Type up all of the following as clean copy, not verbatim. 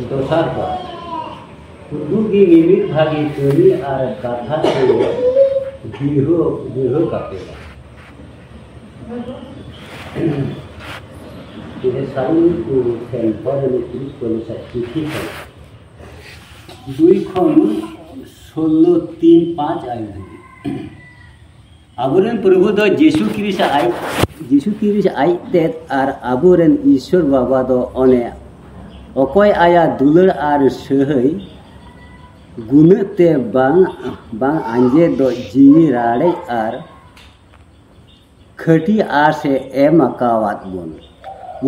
दोसार mimic भागी कमी और कथा दीर्घ कापेगा सारी चिठी 2:16-3-5 आबोरेन प्रभु दो जीशु क्रिस्ट आई तेत और आबोरेन ईश्वर बाबा दो अने अकय आया दुलर और सहै गुनते बांग आंजे दो जीवी राड़े और खटी आसे एम अकावात बोन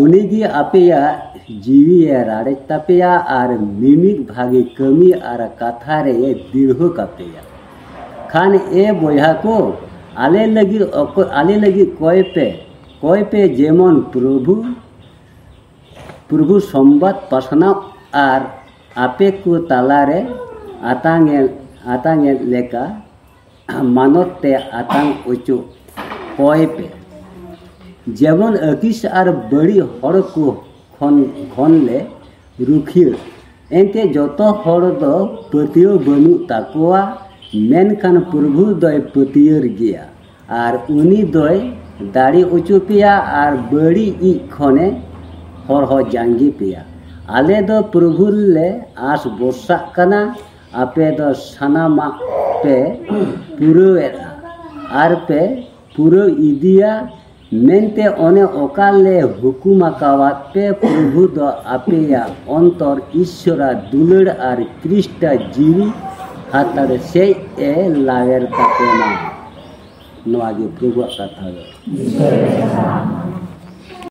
उनिगी अपेया जीवी राड़े तपेया और मिमिक भागी कमी और कथा रे दीर्घ कापेया खान ए बोया को आले लगी कोय पे जेमन प्रभु संबाद पासना और आपे को तालारे आतांगे लेका मानते आतांग उचु कोय पे जेमन अकिस और बड़ी हड़ को खन ले रुखियो एंते जतो हड़ दो पतियो बनु ताकुआ मेनखान प्रभु दय पतियर गया और उनी दय दाड़ी उचु पिया और बड़ी इ खने हर हो जांगी पिया आले दो प्रभु ले आस बर्षा कना आपे दो सानामा पे पुरोएरा और पे पुरो इदिया मेनते ओने ओकाले हुकुमा कावात पे प्रभु दो आपेया अंतर ईश्वरा दुलड़ और क्रिस्ट जीवी हाथार से ए लावेर तापेना नवागी प्रभु कथा